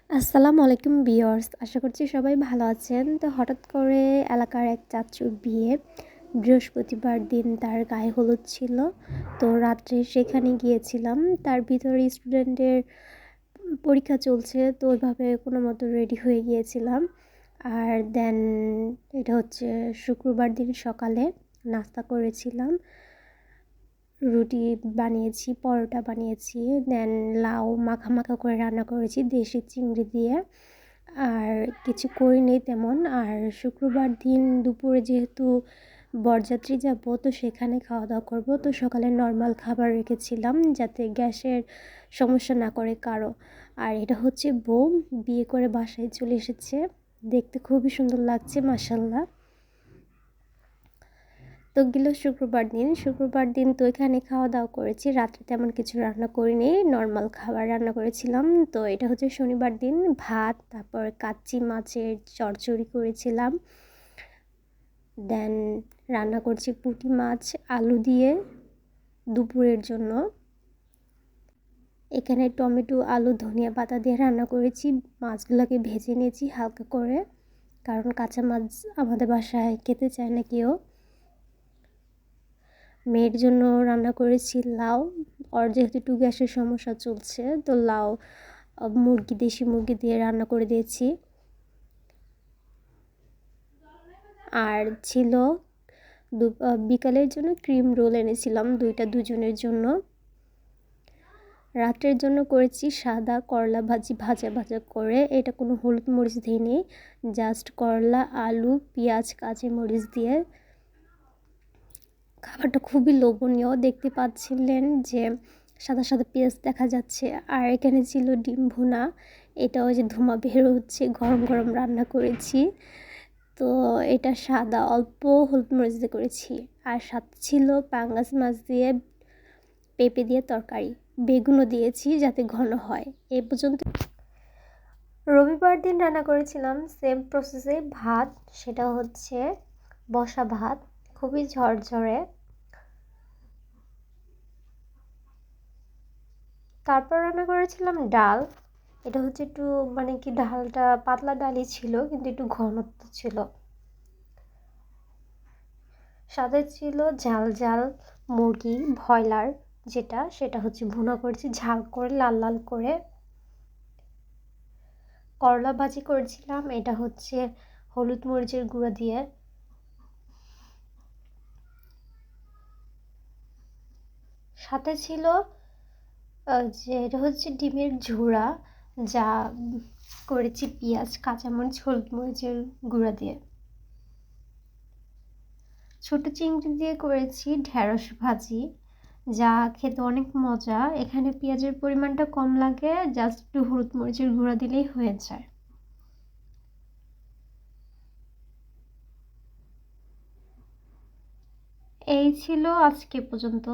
আসসালামু আলাইকুম ভিউয়ার্স, আশা করছি সবাই ভালো আছেন। তো হঠাৎ করে এলাকার এক চাচুর বিয়ে, বৃহস্পতিবার দিন তার গায়ে হলুদ ছিল। তো রাত্রে সেখানে গিয়েছিলাম। তার ভিতরে স্টুডেন্টের পরীক্ষা চলছে, তো ওইভাবে কোনো মতো রেডি হয়ে গিয়েছিলাম। আর দেন এটা হচ্ছে শুক্রবার দিন সকালে নাস্তা করেছিলাম, রুটি বানিয়েছি, পরোটা বানিয়েছি, দেন লাউ মাখা মাখা করে রান্না করেছি দেশি চিংড়ি দিয়ে। আর কিছু করিনি তেমন। আর শুক্রবার দিন দুপুরে যেহেতু বরযাত্রী যাব, তো সেখানে খাওয়া দাওয়া করব, তো সকালে নর্মাল খাবার রেখেছিলাম যাতে গ্যাসের সমস্যা না করে কারো। আর এটা হচ্ছে বউ বিয়ে করে বাসায় চলে এসেছে, দেখতে খুবই সুন্দর লাগছে মাশাল্লাহ। তো গেল শুক্রবার দিন তো এখানে খাওয়া দাওয়া করেছি, রাত্রে তেমন কিছু রান্না করিনি, নর্মাল খাবার রান্না করেছিলাম। তো এটা হচ্ছে শনিবার দিন, ভাত, তারপর কাচ্চি মাছের চচ্চড়ি করেছিলাম, দেন রান্না করছি পুঁটি মাছ আলু দিয়ে দুপুরের জন্য। এখানে টমেটো আলু ধনিয়া পাতা দিয়ে রান্না করেছি, মাছগুলোকে ভেজে নিয়েছি হালকা করে, কারণ কাঁচা মাছ আমাদের বাসায় খেতে চায় না কেউ। মেয়ের জন্য রান্না করেছি লাউ, ওর যেহেতু একটু গ্যাসের সমস্যা চলছে, তো লাউ দেশি মুরগি দিয়ে রান্না করে দিয়েছি। আর ছিল বিকালের জন্য ক্রিম রোল এনেছিলাম দুইটা, দুজনের জন্য। রাত্রের জন্য করেছি সাদা করলা ভাজি, ভাজা ভাজা করে, এটা কোনো হলুদ মরিচ দিইনি, জাস্ট করলা আলু পেঁয়াজ কাঁচা মরিচ দিয়ে। খাবারটা খুবই লোভনীয়, দেখতে পাচ্ছিলেন যে সাদা সাদা পেঁয়াজ দেখা যাচ্ছে। আর এখানে ছিল ডিম ভুনা, এটাও যে ধোঁয়া বের হচ্ছে, গরম গরম রান্না করেছি। তো এটা সাদা অল্প হলুদ মরিচ দিয়ে করেছি। আর সাথে ছিল পাঙ্গাস মাছ দিয়ে পেঁপে দিয়ে তরকারি, বেগুনও দিয়েছি যাতে ঘন হয়। এ পর্যন্ত। রবিবার দিন রান্না করেছিলাম সেম প্রসেসে ভাত, সেটা হচ্ছে বসা ভাত, খুবই ঝরঝরে। তারপর রান্না করেছিলাম ডাল, এটা হচ্ছে একটু মানে কি ডালটা পাতলা ডালই ছিল কিন্তু একটু ঘনত্ব ছিল। সাথে ছিল ঝাল ঝাল মুরগি ব্রয়লার, সেটা হচ্ছে ভুনা করেছি ঝাল করে লাল লাল করে। করলা ভাজি করেছিলাম, এটা হচ্ছে হলুদ মরিচের গুঁড়া দিয়ে। সাথে ছিল যে এটা হচ্ছে ডিমের ঝোড়া, যা করেছি পেঁয়াজ কাঁচামরিচ হলুদ মরিচের গুঁড়া দিয়ে। ছোট চিংড়ি দিয়ে করেছি ঢেঁড়স ভাজি, যা খেতে অনেক মজা। এখানে পেঁয়াজের পরিমাণটা কম লাগে, জাস্ট একটু হলুদ মরিচের গুঁড়া দিলেই হয়ে যায়। এই ছিল আজকে পর্যন্ত।